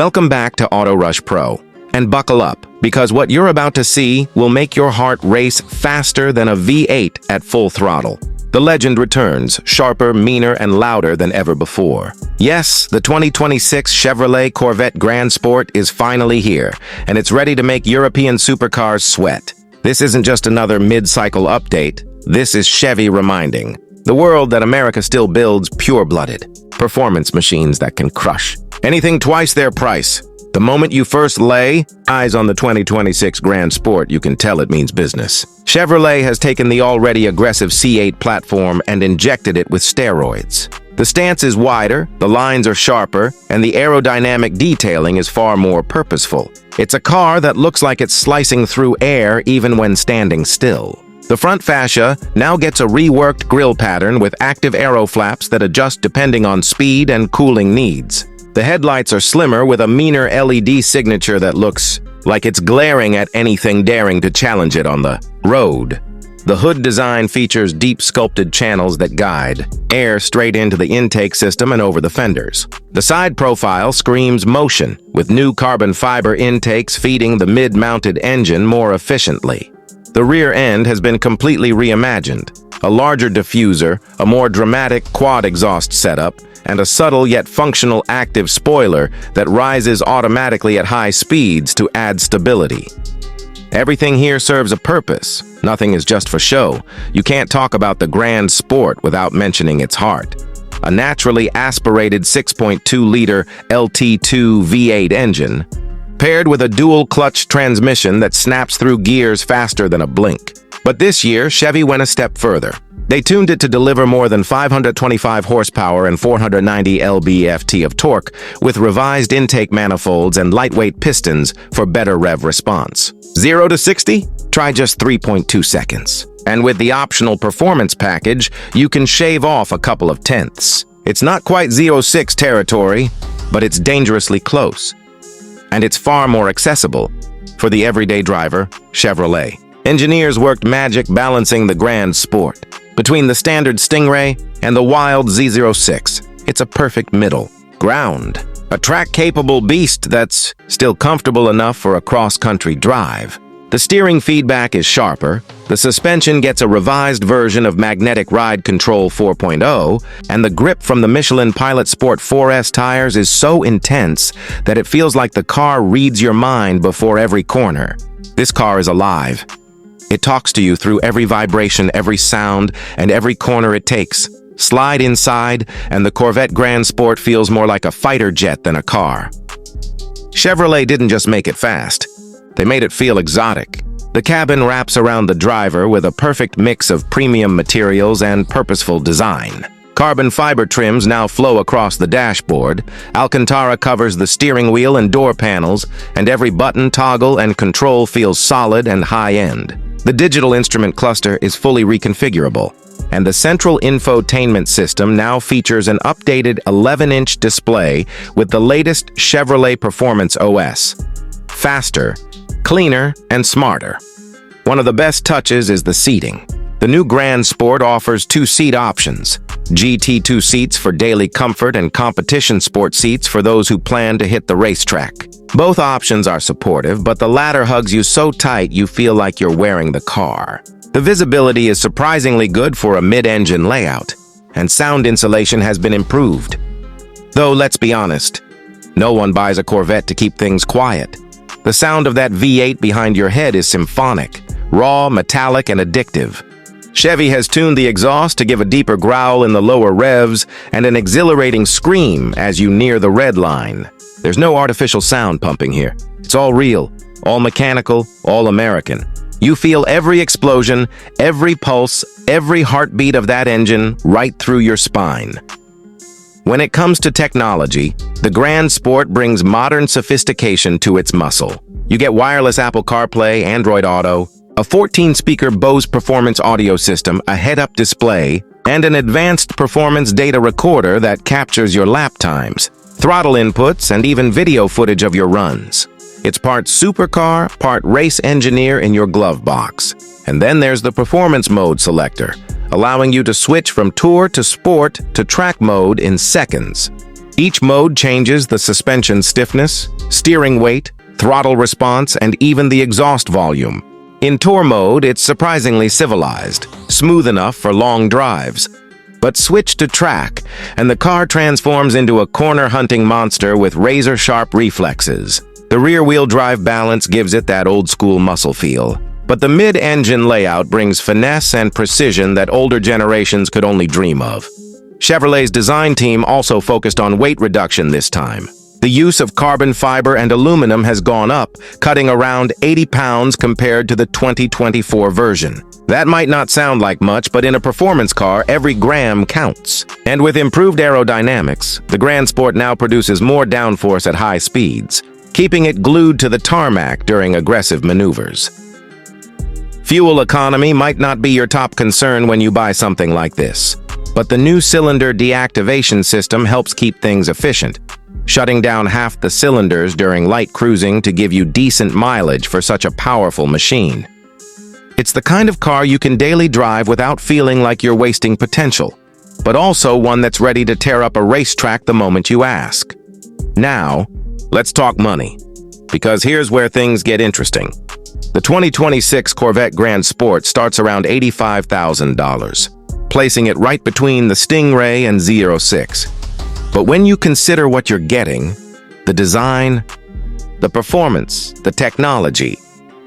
Welcome back to Auto Rush Pro. And buckle up, because what you're about to see will make your heart race faster than a V8 at full throttle. The legend returns, sharper, meaner, and louder than ever before. Yes, the 2026 Chevrolet Corvette Grand Sport is finally here, and it's ready to make European supercars sweat. This isn't just another mid-cycle update. This is Chevy reminding the world that America still builds pure-blooded performance machines that can crush anything twice their price. The moment you first lay eyes on the 2026 Grand Sport, you can tell it means business. Chevrolet has taken the already aggressive C8 platform and injected it with steroids. The stance is wider, the lines are sharper, and the aerodynamic detailing is far more purposeful. It's a car that looks like it's slicing through air even when standing still. The front fascia now gets a reworked grille pattern with active aero flaps that adjust depending on speed and cooling needs. The headlights are slimmer with a meaner LED signature that looks like it's glaring at anything daring to challenge it on the road. The hood design features deep sculpted channels that guide air straight into the intake system and over the fenders. The side profile screams motion, with new carbon fiber intakes feeding the mid-mounted engine more efficiently. The rear end has been completely reimagined. A larger diffuser, a more dramatic quad exhaust setup, and a subtle yet functional active spoiler that rises automatically at high speeds to add stability. Everything here serves a purpose. Nothing is just for show. You can't talk about the Grand Sport without mentioning its heart. A naturally aspirated 6.2-liter LT2 V8 engine, paired with a dual-clutch transmission that snaps through gears faster than a blink. But this year, Chevy went a step further. They tuned it to deliver more than 525 horsepower and 490 lb-ft of torque, with revised intake manifolds and lightweight pistons for better rev response. 0 to 60? Try just 3.2 seconds. And with the optional performance package, you can shave off a couple of tenths. It's not quite 0.6 territory, but it's dangerously close. And it's far more accessible for the everyday driver, Chevrolet. Engineers worked magic balancing the Grand Sport. Between the standard Stingray and the wild Z06, it's a perfect middle ground. A track-capable beast that's still comfortable enough for a cross-country drive. The steering feedback is sharper, the suspension gets a revised version of Magnetic Ride Control 4.0, and the grip from the Michelin Pilot Sport 4S tires is so intense that it feels like the car reads your mind before every corner. This car is alive. It talks to you through every vibration, every sound, and every corner it takes. Slide inside, and the Corvette Grand Sport feels more like a fighter jet than a car. Chevrolet didn't just make it fast. They made it feel exotic. The cabin wraps around the driver with a perfect mix of premium materials and purposeful design. Carbon fiber trims now flow across the dashboard. Alcantara covers the steering wheel and door panels, and every button, toggle, and control feels solid and high-end. The digital instrument cluster is fully reconfigurable, and the central infotainment system now features an updated 11-inch display with the latest Chevrolet Performance OS. Faster, cleaner, and smarter. One of the best touches is the seating. The new Grand Sport offers 2 seat options. GT2 seats for daily comfort and competition sport seats for those who plan to hit the racetrack. Both options are supportive, but the latter hugs you so tight you feel like you're wearing the car. The visibility is surprisingly good for a mid-engine layout, and sound insulation has been improved. Though, let's be honest, no one buys a Corvette to keep things quiet. The sound of that V8 behind your head is symphonic, raw, metallic, and addictive. Chevy has tuned the exhaust to give a deeper growl in the lower revs and an exhilarating scream as you near the red line. There's no artificial sound pumping here. It's all real, all mechanical, all American. You feel every explosion, every pulse, every heartbeat of that engine right through your spine. When it comes to technology, the Grand Sport brings modern sophistication to its muscle. You get wireless Apple CarPlay, Android Auto, a 14-speaker Bose Performance audio system, a head-up display, and an advanced performance data recorder that captures your lap times, throttle inputs, and even video footage of your runs. It's part supercar, part race engineer in your glove box. And then there's the performance mode selector, allowing you to switch from tour to sport to track mode in seconds. Each mode changes the suspension stiffness, steering weight, throttle response, and even the exhaust volume. In Tour mode, it's surprisingly civilized, smooth enough for long drives. But switch to track, and the car transforms into a corner-hunting monster with razor-sharp reflexes. The rear-wheel drive balance gives it that old-school muscle feel. But the mid-engine layout brings finesse and precision that older generations could only dream of. Chevrolet's design team also focused on weight reduction this time. The use of carbon fiber and aluminum has gone up, cutting around 80 pounds compared to the 2024 version. That might not sound like much, but in a performance car, every gram counts. And with improved aerodynamics, the Grand Sport now produces more downforce at high speeds, keeping it glued to the tarmac during aggressive maneuvers. Fuel economy might not be your top concern when you buy something like this, but the new cylinder deactivation system helps keep things efficient, shutting down half the cylinders during light cruising to give you decent mileage for such a powerful machine. It's the kind of car you can daily drive without feeling like you're wasting potential, but also one that's ready to tear up a racetrack the moment you ask. Now, let's talk money, because here's where things get interesting. The 2026 Corvette Grand Sport starts around $85,000, placing it right between the Stingray and Z06. But when you consider what you're getting, the design, the performance, the technology,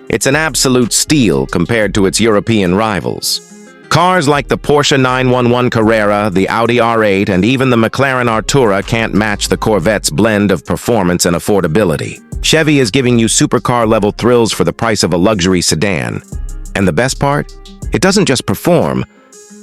it's an absolute steal compared to its European rivals. Cars like the Porsche 911 Carrera, the Audi R8, and even the McLaren Artura can't match the Corvette's blend of performance and affordability. Chevy is giving you supercar-level thrills for the price of a luxury sedan. And the best part? It doesn't just perform,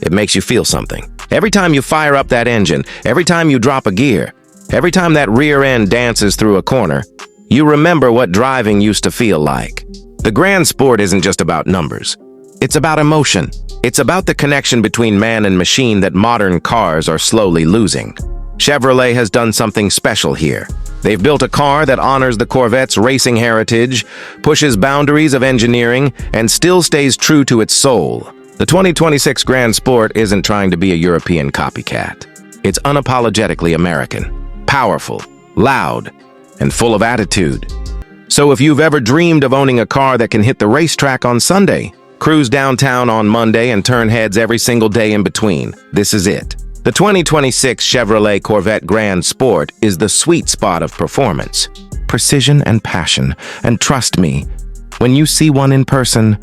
it makes you feel something. Every time you fire up that engine, every time you drop a gear, every time that rear end dances through a corner, you remember what driving used to feel like. The Grand Sport isn't just about numbers. It's about emotion. It's about the connection between man and machine that modern cars are slowly losing. Chevrolet has done something special here. They've built a car that honors the Corvette's racing heritage, pushes boundaries of engineering, and still stays true to its soul. The 2026 Grand Sport isn't trying to be a European copycat. It's unapologetically American, powerful, loud, and full of attitude. So if you've ever dreamed of owning a car that can hit the racetrack on Sunday, cruise downtown on Monday, and turn heads every single day in between, this is it. The 2026 Chevrolet Corvette Grand Sport is the sweet spot of performance, precision, and passion. And trust me, when you see one in person,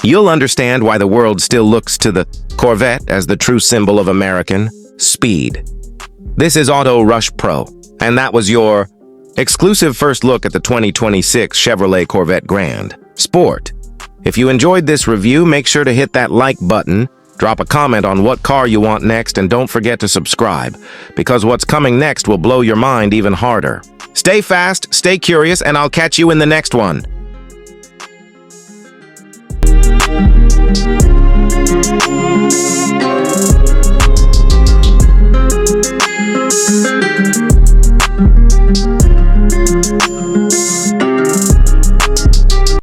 you'll understand why the world still looks to the Corvette as the true symbol of American speed. This is Auto Rush Pro, and that was your exclusive first look at the 2026 Chevrolet Corvette Grand Sport. If you enjoyed this review, make sure to hit that like button, drop a comment on what car you want next, and don't forget to subscribe, because what's coming next will blow your mind even harder. Stay fast, stay curious, and I'll catch you in the next one.